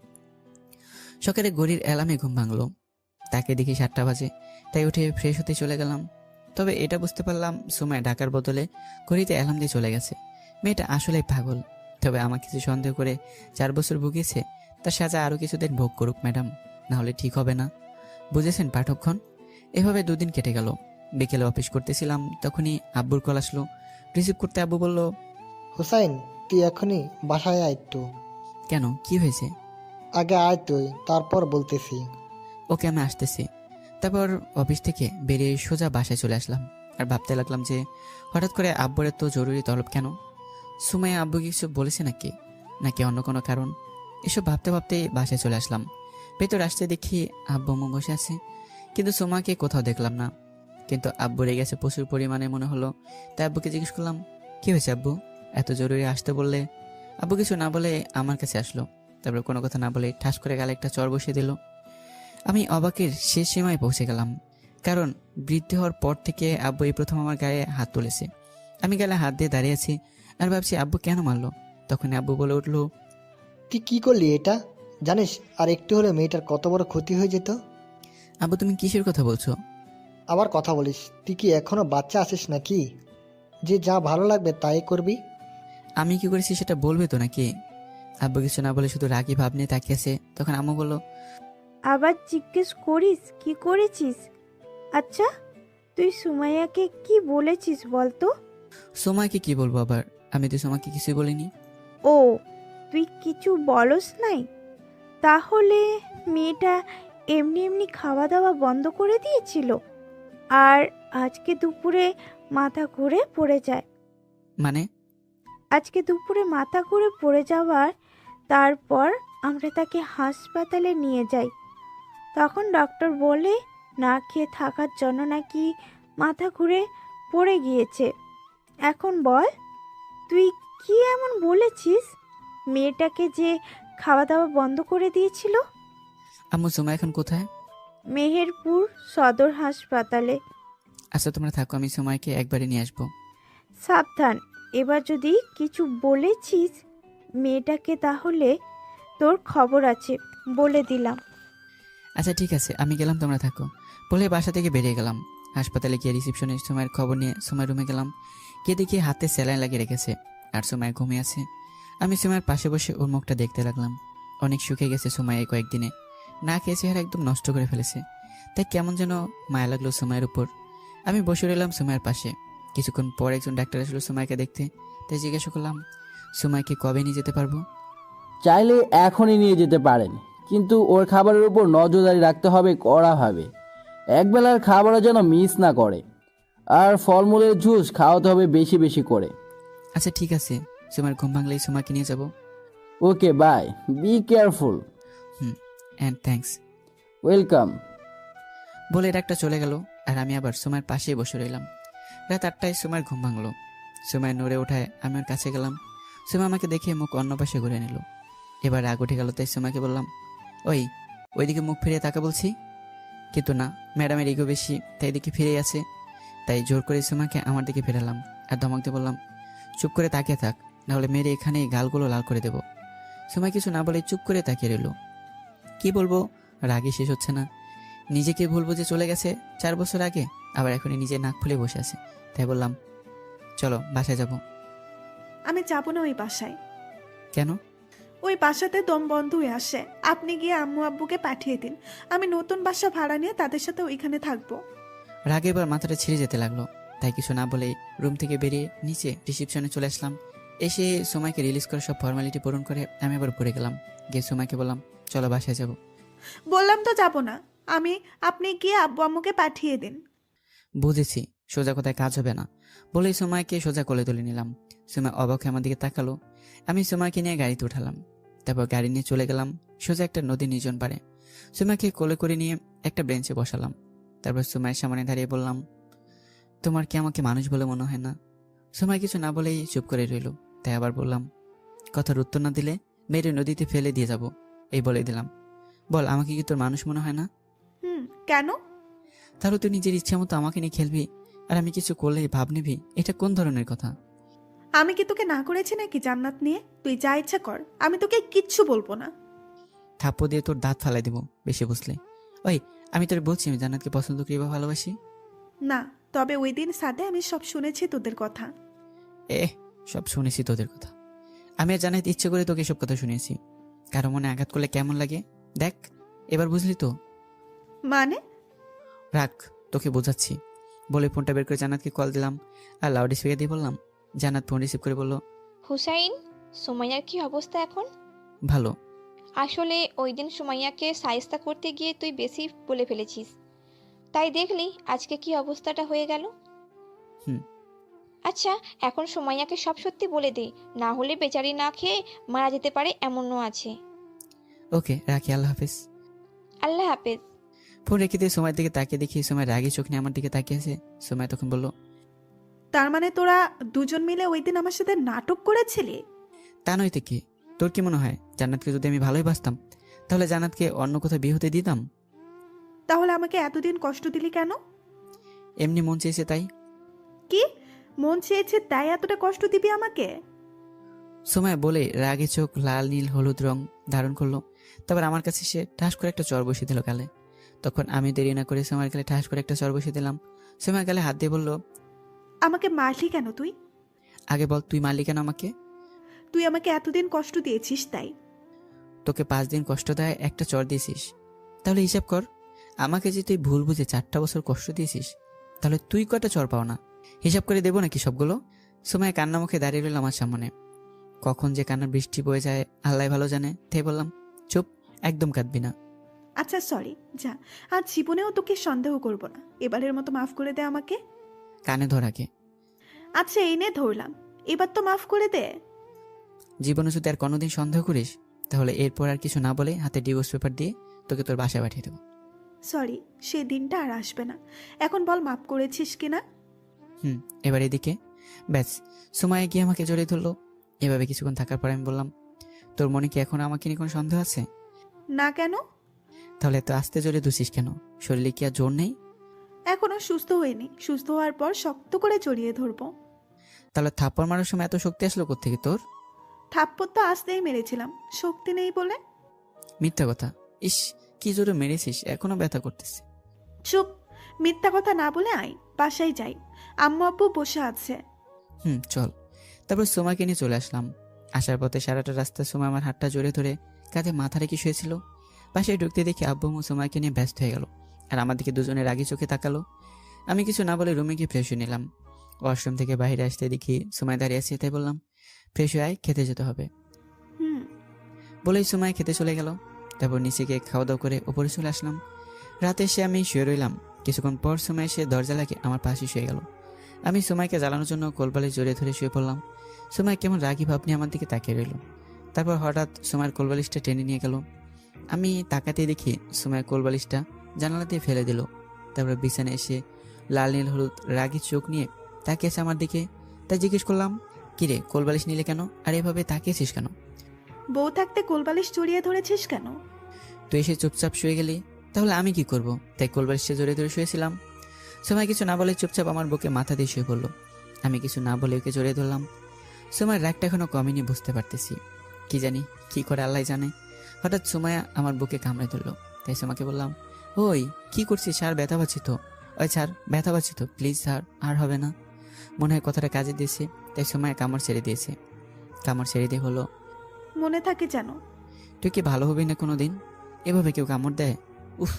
সকালে ঘড়ির অ্যালার্মে ঘুম ভাঙলো। তাকে দেখি 7টা বাজে, তাই উঠে ফ্রেশ হতে চলে গেলাম। তবে এটা বুঝতে পারলাম সময় ডাকার বদলে ঘড়িতে অ্যালার্ম দিয়ে চলে গেছে। মেয়েটা আসলেই পাগল। তবে আমাকে কিছু সন্দেহ করে 4 বছর ভুগিয়েছে, তার সাজা আরও কিছুদিন ভোগ করুক ম্যাডাম, না হলে ঠিক হবে না। বুঝেছেন পাঠকগণ? এভাবে 2 দিন কেটে গেল। বিকেলে অফিস করতেছিলাম, তখনই আব্বুর কল আসলো। রিসিভ করতে আব্বু বলল, হুসাইন, তুই এখনই বাসায় আয় একটু। কেন, কি হয়েছে? আগে আয় তুই, তারপর বলতেছি। ওকে, আমি আসতেছি। তারপর অফিস থেকে বেরিয়ে সোজা বাসায় চলে আসলাম। আর ভাবতে লাগলাম যে হঠাৎ করে আব্বুর এত জরুরি তলব কেন? সুমাইয়া আব্বু কিছু বলেছে নাকি, নাকি অন্য কোনো কারণ? এসব ভাবতে ভাবতে বাসায় চলে আসলাম। ভেতর আসতে দেখি আব্বু আম্মু বসে আছে, কিন্তু সুমাকে কোথাও দেখলাম না। কিন্তু আব্বু রেগে গেছে প্রচুর পরিমাণে মনে হলো। তাই আব্বুকে জিজ্ঞেস করলাম, কি হয়েছে আব্বু, এত জরুরি আসতে বললে? আব্বু কিছু না বলে আমার কাছে আসলো। তারপর কোনো কথা না বলে ঠাস করে গালে একটা চড় বসিয়ে দিল। আমি অবাকের শেষ সীমায় পৌঁছে গেলাম, কারণ বৃদ্ধি হওয়ার পর থেকে আব্বু এই প্রথম আমার গায়ে হাত তুলেছে। আমি গালে হাত দিয়ে দাঁড়িয়ে আছি আর ভাবছি আব্বু কেন মারলো। তখন আব্বু বলে উঠলো, তুই কি করলি এটা? জানিস আর একটু হলে মেয়েটার কত বড় ক্ষতি হয়ে যেত। আব্বু তুমি কিসের কথা বলছো? আবার কথা বলিস? তুই কি এখনো বাচ্চা আছিস নাকি, যে যা ভালো লাগবে তাই করবি? আমি কি করেছি সেটা বলবে তো নাকি? আব্বু কিছু না বলে শুধু রাগী ভাব নিয়ে তাকিয়েছে। তখন আম্মু বলল, আবার জিজ্ঞেস করিস কি করেছিস? আচ্ছা, তুই সুমাইয়াকে কি বলেছিস বলতো? সোমাকে কি বলবো আবার? আমি তো সোমাকে কিছুই বলিনি। ও, তুই কিছু বলস নাই? তাহলে মেয়েটা এমনি এমনি খাওয়া দাওয়া বন্ধ করে দিয়েছিল আর আজকে দুপুরে মাথা ঘুরে পড়ে যায়। মানে? আজকে দুপুরে মাথা ঘুরে পড়ে যাওয়ার তারপর আমরা তাকে হাসপাতালে নিয়ে যাই। তখন ডক্টর বলে না খেয়ে থাকার জন্য নাকি মাথা ঘুরে পড়ে গিয়েছে। এখন বল, তুই কি এমন বলেছিস মেয়েটাকে যে খাওয়া দাওয়া বন্ধ করে দিয়েছিল? আম্মু সোমা এখন কোথায়? মেহেরপুর সদর হাসপাতালে। আচ্ছা তোমরা থাকো, আমি সোমাকে একবারে নিয়ে আসবো। সাবধান, এবার যদি কিছু বলেছিস মেয়েটাকে তাহলে তোর খবর আছে, বলে দিলাম। আচ্ছা ঠিক আছে, আমি গেলাম, তোমরা থাকো। বলে বাসা থেকে বেরিয়ে গেলাম। হাসপাতালে গিয়ে রিসেপশনে সোমায়ের খবর নিয়ে সোমার রুমে গেলাম। গিয়ে দেখি হাতে স্যালাইন লাগিয়ে রেখেছে আর সোমায় ঘুমিয়ে আছে। আমি সোমায়ের পাশে বসে ওর মুখটা দেখতে লাগলাম। অনেক শুকিয়ে গেছে সোমায় এই কয়েকদিনে, না খেয়ে চেহারা একদম নষ্ট করে ফেলেছে। তাই কেমন যেন মায়া লাগলো সোমায়ের উপর। আমি বসে রইলাম সোমায়ের পাশে। কিছুক্ষণ পর একজন ডাক্তার আসলো সোমাইকে দেখতে। তাই জিজ্ঞাসা করলাম, সোমাইকে কবে নিয়ে যেতে পারবো? চাইলে এখনই নিয়ে যেতে পারেন, কিন্তু ওর খাবারের উপর নজরদারি রাখতে হবে কড়াভাবে। একবেলার খাবারও যেন মিস না করে, আর ফলমূলের জুস খাওয়াতে হবে বেশি বেশি করে। আচ্ছা ঠিক আছে, সোমার ঘুম ভাঙলেই সোমাকে নিয়ে যাবো। Okay bye, be careful. And thanks. Welcome. বলে ডাক্তার চলে গেল আর আমি আবার সোমার পাশেই বসে রইলাম। রাত 8টায় সোমার ঘুম ভাঙলো। সোমায় নড়ে ওঠায় আমি ওর কাছে গেলাম। সোমা আমাকে দেখে মুখ অন্য পাশে ঘুরে নিল। এবার রাগ উঠে গেল, তাই সোমাকে বললাম, ওইদিকে মুখ ফিরিয়ে তাকা বলছি। কিন্তু না, ম্যাডামের ইগো বেশি, তাই দিকে ফিরে আছে। তাই জোর করে সোমাকে আমার দিকে ফেরালাম আর ধমক দিয়ে বললাম, চুপ করে তাকিয়ে থাক, নাহলে মেরে এখানেই গালগুলো লাল করে দেবো। সোমা কিছু না বলে চুপ করে তাকিয়ে রইল। কি বলবো, রাগে শেষ হচ্ছে না। নিজেকে ভুলবো যে চলে গেছে 4 বছর আগে, আবার এখনই নিজে নাক ফুলে বসে আছে। তাই বললাম, চলো বাসায় যাব। আমি যাব না ওই বাসায়। কেন? ওই বাসাতে দম বন্ধ হয়ে আসে। আপনি গিয়ে আম্মু আব্বুকে পাঠিয়ে দিন, আমি নতুন বাসা ভাড়া নিয়ে তাদের সাথে ওইখানে থাকবো। রাগে এবার মাথাটা ছিঁড়ে যেতে লাগলো। তাই কিছু না বলে রুম থেকে বেরিয়ে নিচে রিসেপশনে চলে আসলাম। এসে সোমাইকে রিলিজ করে সব ফর্মালিটি পূরণ করে আমি আবার পড়ে গেলাম। গিয়ে সোমাইকে বললাম, চলো বাসায় যাব। বললাম তো যাব না। আপনি গিয়ে আব্বু আম্মুকে পাঠিয়ে দিন। বুঝেছি, সোজা কথায় কাজ হবে না বলেই সোমাইকে সোজা কোলে তুলে নিলাম। সোমাই অবাক হয়ে আমার দিকে তাকালো। আমি সোমাইকে নিয়ে গাড়িতে উঠালাম। তারপর গাড়ি নিয়ে চলে গেলাম সোজা একটা নদী নির্জন পাড়ে। সোমাইকে কোলে করে নিয়ে একটা বেঞ্চে বসালাম। তারপর সোমাইয়ের সামনে দাঁড়িয়ে বললাম, তোমার কি আমাকে মানুষ বলে মনে হয় না? সোমাই কিছু না বলেই চুপ করে রইল। তাই আবার বললাম, কথার উত্তর না দিলে মেরে নদীতে ফেলে দিয়ে যাব, এই বলে দিলাম। বল, আমাকে কি তোর মানুষ মনে হয় না? কেন? তাহলে তুই নিজের ইচ্ছা মতো আমাকে নিয়ে খেলবি আর আমি কিছু করলেই ভাব নিবি, এটা কোন ধরনের কথা? আমি কি তোকে না করেছি নাকি জান্নাত নিয়ে? তুই যা ইচ্ছা কর, আমি তোকে কিচ্ছু বলবো না। থাপ্পড় দিয়ে তোর দাঁত ফালাই দেবো বেশি বুঝলে। আমি তোর বলছি আমি জান্নাতকে পছন্দ করি বা ভালোবাসি। না, তবে ওই দিন সাথে আমি সব শুনেছি তোদের কথা। সব শুনেছি তোদের কথা। আমি আর জানাতে ইচ্ছে করে তোকে সব কথা শুনিয়েছি। কারো মনে আঘাত করলে কেমন লাগে দেখ, এবার বুঝলি তো? মানে? রাখ, তোকে বোঝাচ্ছি। বলে ফোনটা বের করে জান্নাতকে কল দিলাম আর লাউড স্পিকার দিয়ে বললাম। জান্নাত ফোন রিসিভ করে বলল, হুসাইন, সুমাইয়ার কি অবস্থা এখন? ভালো। আসলে ওই দিন সুমাইয়াকে সাইস্তা করতে গিয়ে তুই বেশি বলে ফেলেছিস, তাই দেখলি আজকে কি অবস্থাটা হয়ে গেল। হুম। আচ্ছা, এখন সুমাইয়াকে সব সত্যি বলে দে, না হলে বেচারি না খেয়ে মারা যেতে পারে, এমনও আছে। ওকে, রাখি, আল্লাহ হাফেজ। আল্লাহ হাফেজ। ফোন রেখে দিয়ে সময়ের দিকে তাকিয়ে দেখি সময় রাগি চোখ নিয়ে আমার দিকে তাকিয়েছে। সময় তখন বলল, তার মানে তোরা দুজন মিলে ওই দিন আমার সাথে নাটক করেছিলি? তা নয়তো কি? তোর কি মনে হয় জান্নাতকে যদি আমি ভালোই বাসতাম তাহলে জান্নাতকে অন্য কোথাও বিয়ে হতে দিতাম? তাহলে আমাকে এতদিন কষ্ট দিলি কেন? এমনি মন চেয়েছে তাই। কি মন চেয়েছে তাই এতটা কষ্ট দিবি আমাকে? সময় বলে রাগে চোখ লাল নীল হলুদ রং ধারণ করলো। তারপর আমার কাছে সে ঠাস করে একটা চর বসিয়ে দিল গালে। তখন আমি দেরি না করে সময়ের গালে ঠাস করে একটা চর বসিয়ে দিলাম। সময় গালে হাত দিয়ে বলল, আমাকে মারলি কেন তুই? আগে বল, তুই মারলি কেন আমাকে? তুই আমাকে এতদিন কষ্ট দিয়েছিস তাই। তোকে 5 দিন কষ্ট দেয় একটা চর দিয়েছিস, তাহলে হিসাব কর আমাকে যে তুই ভুল বুঝে 4টা বছর কষ্ট দিয়েছিস, তাহলে তুই কয়টা চর পাও না? হিসাব করে দেবো নাকি সবগুলো? সময় কান্না মুখে দাঁড়িয়ে রইল আমার সামনে। কখন যে কান্নার বৃষ্টি বয়ে যায় আল্লাহ ভালো জানে। তাই বললাম, চুপ, একদম কাঁদবি না। আচ্ছা সরি, যা, আজ জীবনেও তোকে সন্দেহ করব না, এবারের মতো মাফ করে দে আমাকে। কানে ধর আগে। আচ্ছা এই নে ধরলাম, এবার তো মাফ করে দে। জীবনে যদি আর কোনোদিন সন্দেহ করিস তাহলে এরপর আর কিছু না বলে হাতে ডিভোর্স পেপার দিয়ে তোকে তোর বাসায় পাঠিয়ে দেবো। সরি, সে দিনটা আর আসবে না। এখন বল মাফ করেছিস কিনা? এবার এদিকে। ব্যাস, সময় গিয়ে আমাকে জড়িয়ে ধরলো। এভাবে কিছুক্ষণ থাকার পর আমি বললাম, তোর মনে কি এখন আমাকে নিয়ে কোনো সন্দেহ আছে? না কেন? তাহলে এত আস্তে জড়িয়ে ধরছিস কেন? শরীরে কি আর জোর নেই? এখনো সুস্থ হয়নি, সুস্থ হওয়ার পর শক্ত করে জড়িয়ে ধরবো। তাহলে থাপ্পড় মারার সময় এত শক্তি আসলো কোত্থেকে তোর? থাপ্পড় তো আসতেই মেরেছিলাম, শক্তি নেই বলে। মিথ্যা কথা। ইস, কি জোরে মেরেছিস, এখনো ব্যথা করতেছে। চুপ, মিথ্যা কথা না বলে আয়, বাসায় যাই, আম্মু আব্বু বসে আছে। চল। তারপর সোমাকে নিয়ে চলে আসলাম। আসার পথে সারাটা রাস্তা সোমা আমার হাতটা জোরে ধরে কাঁধে মাথা রেখে শুয়েছিল। বাসায় ঢুকতে দেখি আব্বু আম্মু সোমাকে নিয়ে ব্যস্ত হয়ে গেল আর আমার দিকে দুজনে রাগি চোখে তাকালো। আমি কিছু না বলে রুমে গিয়ে ফ্রেশ হয়ে নিলাম। ওয়াশরুম থেকে বাইরে আসতে দেখি সোমায় দাঁড়িয়ে আছে, তাই বললাম, ফ্রেশ হয়ে আয়, খেতে যেতে হবে। হুম। বলেই সোমায় খেতে চলে গেল। তারপর নিচে গিয়ে খাওয়া দাওয়া করে উপরে চলে আসলাম। রাতে এসে আমি শুয়ে রইলাম। কিছুক্ষণ পর সোমায় এসে দরজা লাগিয়ে আমার পাশে শুয়ে গেল। আমি সোমাইকে জ্বালানোর জন্য কোলবালিশ জড়িয়ে ধরে শুয়ে পড়লাম। সোমাই কেমন রাগি ভাব নিয়ে আমার দিকে তাকিয়ে রইল। তারপর হঠাৎ সোমাইয়ের কোলবালিশটা টেনে নিয়ে গেল। আমি তাকাতে দেখি সোমাইয়ের কোলবালিশটা জানালা দিয়ে ফেলে দিল। তারপর বিছানায় এসে লাল নীল হলুদ রাগি চোখ নিয়ে তাকিয়েছে আমার দিকে। তাই জিজ্ঞেস করলাম, কিরে কোলবালিশ নিলে কেন আর এভাবে তাকিয়েছিস কেন? বউ থাকতে কোলবালিশ জড়িয়ে ধরেছিস কেন? তুই এসে চুপচাপ শুয়ে গেলি, তাহলে আমি কি করব? তাই কোলবালিশটা জড়িয়ে ধরে শুয়েছিলাম। সোমাই কিছু না বলে চুপচাপ আমার বুকে মাথা দিয়ে শুয়ে পড়লো। আমি কিছু না বলে ওকে জড়িয়ে ধরলাম। সোমার রাগটা এখনো কমেনি, বুঝতে পারতেছি। কি জানি কি করে, আল্লাহ জানে। হঠাৎ সোমায়া আমার বুকে কামড়ে ধরলো। তাই সোমাকে বললাম, ওই কি করছিস স্যার, ব্যথা পাচ্ছি তো। ওই স্যার, ব্যথা পাচ্ছি তো, প্লিজ স্যার, আর হবে না। মনে হয় কথাটা কাজে দিয়েছে, তাই সোমায়া কামড় ছেড়ে দিয়েছে। কামড় ছেড়ে দিয়ে হলো, মনে থাকে যেন। তুই কি ভালো হবি না কোনো দিন? এভাবে কেউ কামড় দেয়? উফ,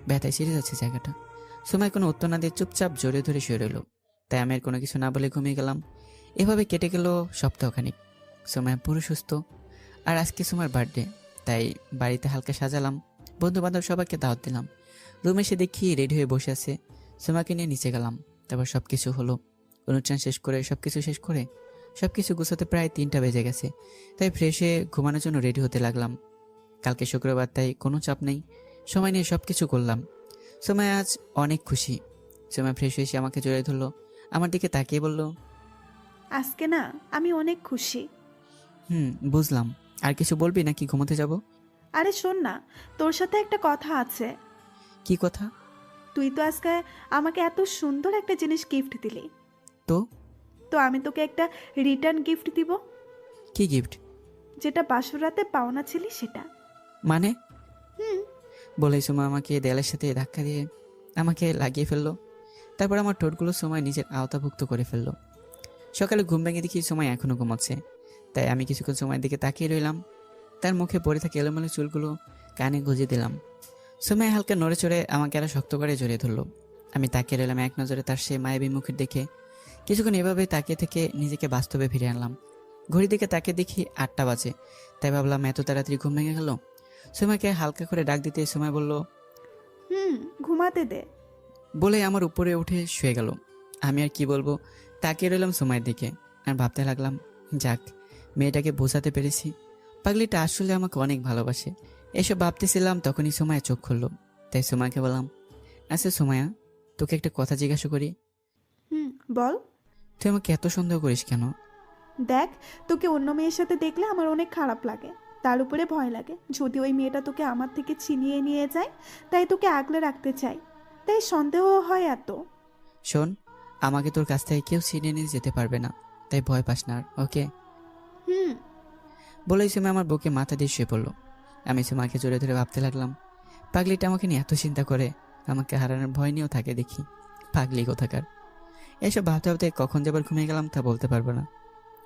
ব্যথায় ছিঁড়ে যাচ্ছে জায়গাটা। সময় কোনো উত্তর না দিয়ে চুপচাপ জড়িয়ে ধরে শুয়ে রইল। তাই আমি আর কোনো কিছু না বলে ঘুমিয়ে গেলাম। এভাবে কেটে গেল সপ্তাহখানিক। সময় পুরো সুস্থ। আর আজকে সময়ের বার্থডে, তাই বাড়িতে হালকা সাজালাম। বন্ধু বান্ধব সবাইকে দাওয়াত দিলাম। রুমে এসে দেখি রেডি হয়ে বসে আছে। সময়কে নিয়ে নিচে গেলাম। তারপর সব কিছু হলো। অনুষ্ঠান শেষ করে সব কিছু গুছাতে প্রায় 3টা বেজে গেছে। তাই ফ্রেশ হয়ে ঘুমানোর জন্য রেডি হতে লাগলাম। কালকে শুক্রবার, তাই কোনো চাপ নেই, সময় নিয়ে সব কিছু করলাম। সময় আজ অনেক খুশি। সময় ফ্রেশ হয়ে এসে আমাকে জড়িয়ে ধরলো, আমার দিকে তাকিয়ে বলল, আজকে না আমি অনেক খুশি। বুঝলাম। আর কিছু বলবি নাকি ঘুমোতে যাব? আরে শোন না, তোর সাথে একটা কথা আছে। কি কথা? তুই তো আজকে আমাকে এত সুন্দর একটা জিনিস গিফট দিলি, তো তো আমি তোকে একটা রিটার্ন গিফট দিব। কি গিফট? যেটা বাসর রাতে পাওনা ছিলি সেটা। মানে? হুম। বলেই সময় আমাকে দেয়ালের সাথে ধাক্কা দিয়ে আমাকে লাগিয়ে ফেললো। তারপর আমার ঠোঁটগুলো সময় নিজের আওতাভুক্ত করে ফেললো। সকালে ঘুম ভেঙে দেখি সময় এখনো ঘুমাচ্ছে। তাই আমি কিছুক্ষণ সময়ের দিকে তাকিয়ে রইলাম। তার মুখে পড়ে থাকা এলোমেলো চুলগুলো কানে গুঁজে দিলাম। সময় হালকা নড়ে চড়ে আমাকে আরো শক্ত করে জড়িয়ে ধরলো। আমি তাকিয়ে রইলাম এক নজরে তার সেই মায়াবী মুখের দেখে। কিছুক্ষণ এভাবে তাকিয়ে থেকে নিজেকে বাস্তবে ফিরে আনলাম। ঘড়ির দিকে তাকিয়ে দেখি 8টা বাজে। তাই ভাবলাম এত তাড়াতাড়ি ঘুম ভেঙে গেল। সুমাইকে হালকা করে ডাক দিতে সুমাই বলল, ঘুমাতে দে। বলে আমার উপরে উঠে শুয়ে গেল। আমি আর কি বলবো, তাকিয়ে রইলাম সুমাইয়ের দিকে আর ভাবতে লাগলাম, যাক, মেয়েটাকে বোঝাতে পেরেছি। পাগলিটা আসলে আমাকে অনেক ভালোবাসে। এসব ভাবতেছিলাম, তখনই সুমাইয়া চোখ খুললো। তাই সুমাইকে বললাম, আচ্ছা সুমাইয়া, তোকে একটা কথা জিজ্ঞাসা করি। বল। তুই আমাকে এত সন্দেহ করিস কেন? দেখ, তোকে অন্য মেয়ের সাথে দেখলে আমার অনেক খারাপ লাগে, তার উপরে ভয় লাগে যদি ওই মেয়েটা তোকে আমার থেকে ছিনিয়ে নিয়ে যায়। তাই তোকে আগলে রাখতে চাই, তাই সন্দেহ হয় এত। শোন, আমাকে তোর কাছ থেকে কেউ ছিনিয়ে নিয়ে যেতে পারবে না, তাই ভয় পাস না, ওকে? বলেই সুমা আমার বুকে মাথা দিয়ে শুয়ে পড়লো। আমি সুমাকে জোরে ধরে ভাবতে লাগলাম, পাগলিটা আমাকে নিয়ে এত চিন্তা করে, আমাকে হারানোর ভয় নিয়েও থাকে দেখি। পাগলি কোথাকার। এসব ভাবতে ভাবতে কখন যাবার ঘুমিয়ে গেলাম তা বলতে পারবো না।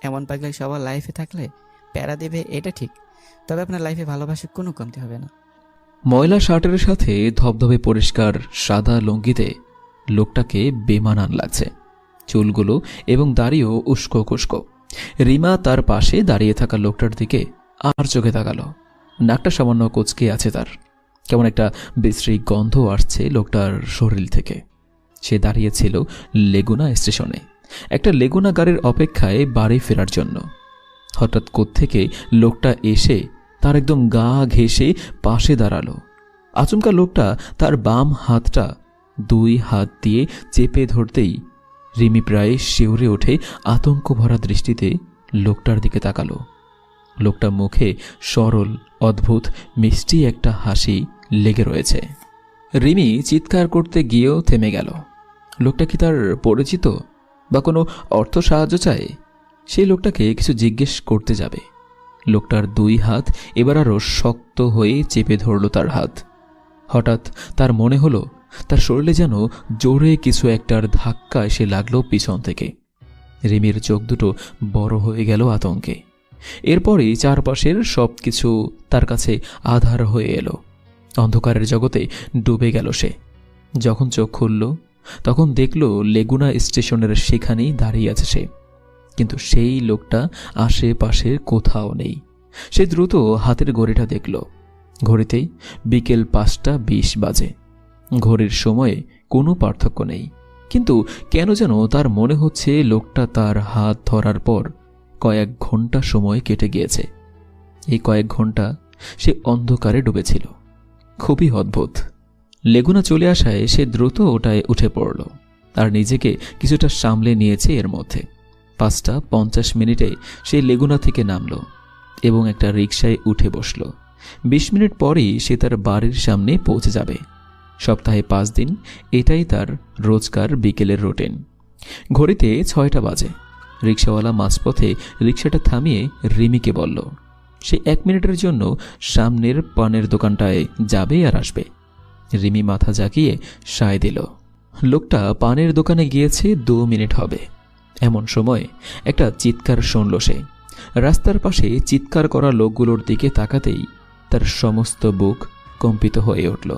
এমন পাগলি সবার লাইফে থাকলে প্যারা দেবে, এটা ঠিক, তবে আপনার লাইফে ভালোবাসা কোনো কমতি হবে না। ময়লা শার্টের সাথে ধবধবে পরিষ্কার সাদা লুঙ্গিতে লোকটাকে বেমানান লাগছে। চুলগুলো এবং দাড়িও উস্কো খুস্কো। রিমা তার পাশে দাঁড়িয়ে থাকা লোকটার দিকে আর চোখে তাকালো। নাকটা সামান্য কুঁচকে আছে তার। কেমন একটা বিশ্রী গন্ধ আসছে লোকটার শরীর থেকে। সে দাঁড়িয়েছিল লেগুনা স্টেশনে, একটা লেগুনা গাড়ির অপেক্ষায় বাড়ি ফেরার জন্য। হঠাৎ কোত্থেকে লোকটা এসে তার একদম গা ঘেঁষে পাশে দাঁড়ালো। আচমকা লোকটা তার বাম হাতটা 2 হাত দিয়ে চেপে ধরতেই রিমি প্রায় শিউরে ওঠে আতঙ্ক ভরা দৃষ্টিতে লোকটার দিকে তাকালো। লোকটা মুখে সরল অদ্ভুত মিষ্টি একটা হাসি লেগে রয়েছে। রিমি চিৎকার করতে গিয়েও থেমে গেল। লোকটা কি তার পরিচিত বা কোনো অর্থ সাহায্য চায়? সেই লোকটাকে কিছু জিজ্ঞেস করতে যাবে। লোকটার 2 হাত এবার আরও শক্ত হয়ে চেপে ধরল তার হাত। হঠাৎ তার মনে হলো তার শরীরে যেন জোরে কিছু একটার ধাক্কা এসে লাগলো পিছন থেকে। রিমির চোখ দুটো বড় হয়ে গেল আতঙ্কে। এরপরই চারপাশের সব কিছু তার কাছে আধার হয়ে এলো। অন্ধকারের জগতে ডুবে গেল সে। যখন চোখ খুলল তখন দেখল লেগুনা স্টেশনের সেখানেই দাঁড়িয়ে আছে সে, কিন্তু সেই লোকটা আশেপাশে কোথাও নেই। সে দ্রুত হাতের ঘড়িটা দেখল। ঘড়িতেই বিকেল 5:20 বাজে। ঘড়ির সময়ে কোনো পার্থক্য নেই, কিন্তু কেন যেন তার মনে হচ্ছে লোকটা তার হাত ধরার পর কয়েক ঘন্টা সময় কেটে গিয়েছে। এই কয়েক ঘন্টা সে অন্ধকারে ডুবেছিল। খুবই অদ্ভুত। লেগুনা চলে আসায় সে দ্রুত ওটায় উঠে পড়ল আর নিজেকে কিছুটা সামলে নিয়েছে। এর মধ্যে 5:50 সে লেগুনা থেকে নামল এবং একটা রিকশায় উঠে বসল। 20 মিনিট পরেই সে তার বাড়ির সামনে পৌঁছে যাবে। সপ্তাহে 5 দিন এটাই তার রোজকার বিকেলের রুটিন। ঘড়িতে 6টা বাজে। রিকশাওয়ালা মাঝপথে রিকশাটা থামিয়ে রিমিকে বলল সে 1 মিনিটের জন্য সামনের পানের দোকানটায় যাবে আর আসবে। রিমি মাথা জাগিয়ে সায় দিল। লোকটা পানের দোকানে গিয়েছে 2 মিনিট হবে। এমন সময় একটা চিৎকার শুনল সে। রাস্তার পাশে চিৎকার করা লোকগুলোর দিকে তাকাতেই তার সমস্ত বুক কম্পিত হয়ে উঠল।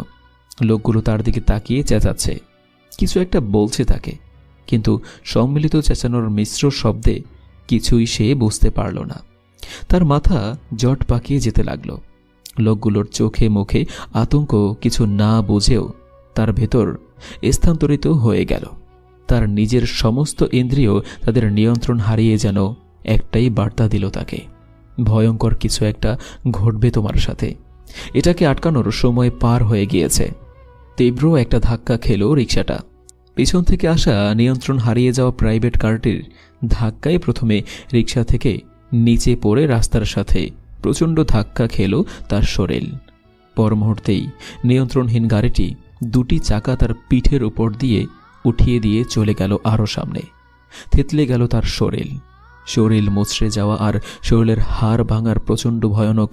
লোকগুলো তার দিকে তাকিয়ে চেঁচাচ্ছে, কিছু একটা বলছে তাকে, কিন্তু সম্মিলিত চেঁচানোর মিশ্র শব্দে কিছুই সে বুঝতে পারল না। তার মাথা জট পাকিয়ে যেতে লাগল। লোকগুলোর চোখে মুখে আতঙ্ক কিছু না বুঝেও তার ভেতর স্থানান্তরিত হয়ে গেল। তার নিজের সমস্ত ইন্দ্রিয় তাদের নিয়ন্ত্রণ হারিয়ে যেন একটাই বার্তা দিল তাকে, ভয়ঙ্কর কিছু একটা ঘটবে তোমার সাথে। এটাকে আটকানোর সময় পার হয়ে গিয়েছে। তীব্র একটা ধাক্কা খেল রিকশাটা। পিছন থেকে আসা নিয়ন্ত্রণ হারিয়ে যাওয়া প্রাইভেট কারটির ধাক্কায় প্রথমে রিকশা থেকে নিচে পড়ে রাস্তার সাথে প্রচণ্ড ধাক্কা খেল তার শরীর। পর মুহূর্তেই নিয়ন্ত্রণহীন গাড়িটি 2টি চাকা তার পিঠের উপর দিয়ে উঠিয়ে দিয়ে চলে গেল আরও সামনে। থেতলে গেল তার শরীর মুচড়ে যাওয়া আর শরীরের হাড় ভাঙার প্রচণ্ড ভয়ানক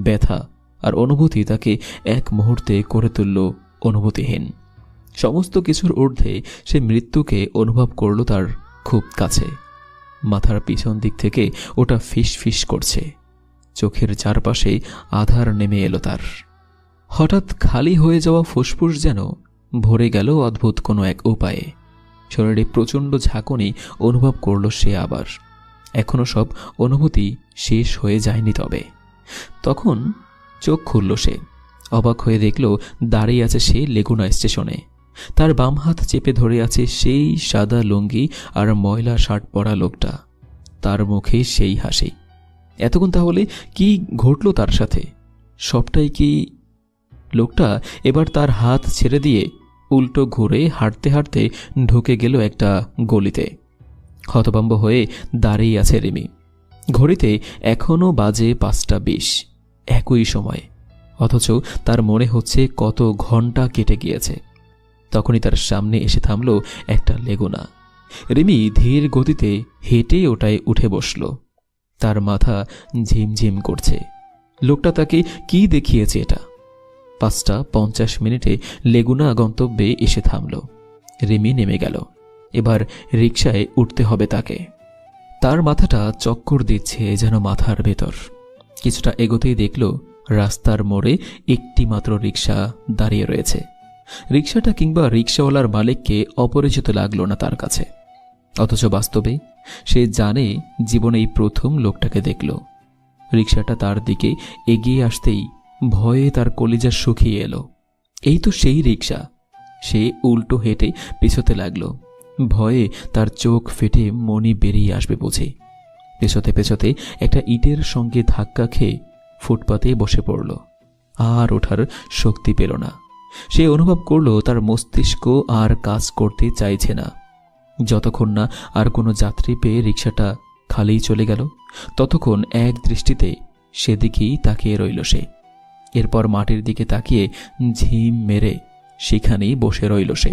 ব্যথা আর অনুভূতি তাকে এক মুহূর্তে করে তুলল অনুভূতিহীন। সমস্ত কিছুর ঊর্ধ্বে সে মৃত্যুকে অনুভব করল তার খুব কাছে। মাথার পিছন দিক থেকে ওটা ফিস ফিস করছে। চোখের চারপাশে আধার নেমে এলো তার। হঠাৎ খালি হয়ে যাওয়া ফুসফুস যেন ভরে গেল অদ্ভুত কোনো এক উপায়ে। শরীরে প্রচণ্ড ঝাঁকুনি অনুভব করল সে আবার। এখনও সব অনুভূতি শেষ হয়ে যায়নি। তবে তখন চোখ খুলল সে। অবাক হয়ে দেখল দাঁড়িয়ে আছে সে লেগুনা স্টেশনে। তার বাম হাত চেপে ধরে আছে সেই সাদা লুঙ্গি আর ময়লা শার্ট পরা লোকটা। তার মুখে সেই হাসি। এতক্ষণ তাহলে কি ঘটল তার সাথে? সবটাই কি? লোকটা এবার তার হাত ছেড়ে দিয়ে উল্টো ঘুরে হাঁটতে হাঁটতে ঢুকে গেল একটা গলিতে। হতভম্ব হয়ে দাঁড়িয়ে আছে রিমি। ঘড়িতে এখনও বাজে 5:20। একই সময়, অথচ তার মনে হচ্ছে কত ঘন্টা কেটে গিয়েছে। তখনই তার সামনে এসে থামল একটা লেগুনা। রিমি ধীর গতিতে হেঁটে ওটায় উঠে বসল। তার মাথা ঝিমঝিম করছে। লোকটা তাকে কি দেখিয়েছে এটা? 5:50 লেগুনা গন্তব্যে এসে থামল। রিমি নেমে গেল। এবার রিকশায় উঠতে হবে তাকে। তার মাথাটা চক্কর দিচ্ছে যেন মাথার ভেতর। কিছুটা এগোতেই দেখল রাস্তার মোড়ে একটি মাত্র রিকশা দাঁড়িয়ে রয়েছে। রিকশাটা কিংবা রিকশাওয়ালার মালিককে অপরিচিত লাগলো না তার কাছে। অথচ বাস্তবে সে জানে জীবনেই প্রথম লোকটাকে দেখল। রিকশাটা তার দিকে এগিয়ে আসতেই ভয়ে তার কলিজা শুকিয়ে এলো। এই তো সেই রিকশা। সে উল্টো হেঁটে পেছোতে লাগলো। ভয়ে তার চোখ ফেটে মনি বেরিয়ে আসবে বুঝি। পেছোতে পেছোতে একটা ইটের সঙ্গে ধাক্কা খেয়ে ফুটপাতে বসে পড়ল। আর ওঠার শক্তি পেল না। সে অনুভব করল তার মস্তিষ্ক আর কাজ করতে চাইছে না। যতক্ষণ না আর কোনো যাত্রী পেয়ে রিকশাটা খালি চলে গেল, ততক্ষণ এক দৃষ্টিতে সেদিকেই তাকিয়ে রইল সে। এরপর মাটির দিকে তাকিয়ে ঝিম মেরে সেখানেই বসে রইল সে।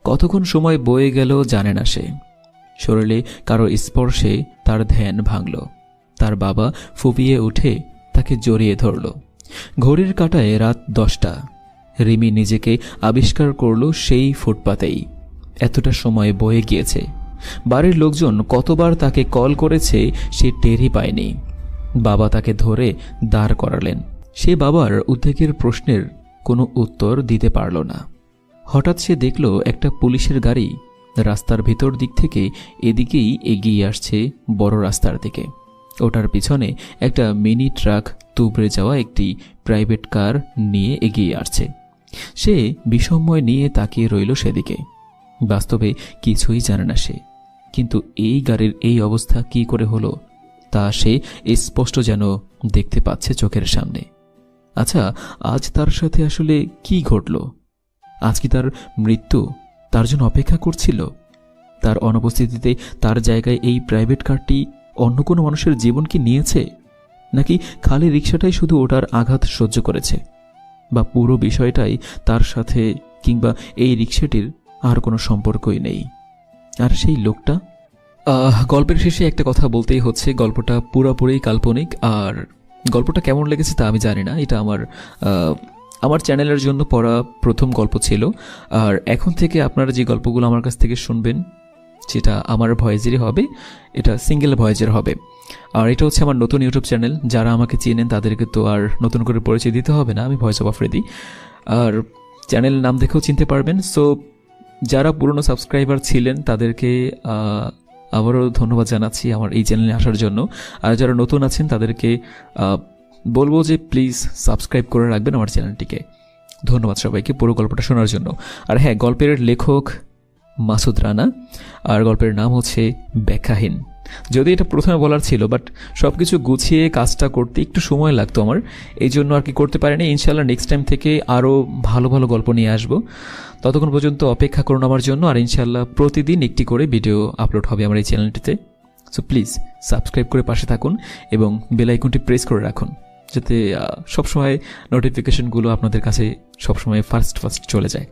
কতক্ষণ সময় বয়ে গেল জানে না সে। শরীরে কারো স্পর্শে তার ধ্যান ভাঙল। তার বাবা ফুপিয়ে উঠে তাকে জড়িয়ে ধরল। ঘড়ির কাঁটায় রাত 10টা। রিমি নিজেকে আবিষ্কার করল সেই ফুটপাতেই। এতটা সময় বয়ে গিয়েছে। বাড়ির লোকজন কতবার তাকে কল করেছে সে টেরই পায়নি। বাবা তাকে ধরে দাঁড় করালেন। সে বাবার উদ্বেগের প্রশ্নের কোনো উত্তর দিতে পারল না। হঠাৎ সে দেখল একটা পুলিশের গাড়ি রাস্তার ভেতর দিক থেকে এদিকেই এগিয়ে আসছে বড় রাস্তার দিকে। ওটার পিছনে একটা মিনি ট্রাক তুবড়ে যাওয়া একটি প্রাইভেট কার নিয়ে এগিয়ে আসছে। সে বিষময় নিয়ে তাকিয়ে রইল সেদিকে। বাস্তবে কিছুই জানে না সে, কিন্তু এই গাড়ির এই অবস্থা কি করে হলো তা সে স্পষ্ট যেন দেখতে পাচ্ছে চোখের সামনে। আচ্ছা, আজ তার সাথে আসলে কি ঘটল? আজ কি তার মৃত্যু তার জন্য অপেক্ষা করছিল? তার অনুপস্থিতিতে তার জায়গায় এই প্রাইভেট কারটি অন্য কোনো মানুষের জীবন কি নিয়েছে, নাকি খালি রিকশাটাই শুধু ওটার আঘাত সহ্য করেছে, বা পুরো বিষয়টাই তার সাথে কিংবা এই রিকশাটির আর কোনো সম্পর্কই নেই? আর সেই লোকটা? গল্পের শেষে একটা কথা বলতেই হচ্ছে, গল্পটা পুরোপুরি কাল্পনিক। আর গল্পটা কেমন লেগেছে তা আমি জানি না। এটা আমার চ্যানেলের জন্য পড়া প্রথম গল্প ছিল। আর এখন থেকে আপনারা যে গল্পগুলো আমার কাছ থেকে শুনবেন সেটা আমার ভয়েসেরই হবে, এটা সিঙ্গেল ভয়েসের হবে। আর এটা হচ্ছে আমার নতুন ইউটিউব চ্যানেল। যারা আমাকে চেনেন তাদেরকে তো আর নতুন করে পরিচয় দিতে হবে না, আমি ভয়েস অফ আফ্রিদি। আর চ্যানেল নাম দেখেও চিনতে পারবেন। সো যারা পুরনো সাবস্ক্রাইবার ছিলেন তাদেরকে আবারও ধন্যবাদ জানাচ্ছি আমার এই চ্যানেলে আসার জন্য। আর যারা নতুন আছেন তাদেরকে বলবো যে প্লিজ সাবস্ক্রাইব করে রাখবেন আমার চ্যানেলটিকে। ধন্যবাদ সবাইকে পুরো গল্পটা শোনার জন্য। আর হ্যাঁ, গল্পের লেখক মাসুদ রানা, আর গল্পের নাম হচ্ছে ব্যাখ্যাহীন। যদি এটা প্রথমে বলার ছিল, বাট সব কিছু গুছিয়ে কাজটা করতে একটু সময় লাগতো আমার, এই জন্য আর কি করতে পারিনি। ইনশাল্লাহ নেক্সট টাইম থেকে আরও ভালো ভালো গল্প নিয়ে আসবো। ততক্ষণ পর্যন্ত অপেক্ষা করুন আমার জন্য। আর ইনশাল্লাহ প্রতিদিন একটি করে ভিডিও আপলোড হবে আমার এই চ্যানেলটিতে। সো প্লিজ সাবস্ক্রাইব করে পাশে থাকুন এবং বেল আইকনটি প্রেস করে রাখুন, যাতে সবসময় নোটিফিকেশনগুলো আপনাদের কাছে সবসময় ফার্স্ট চলে যায়।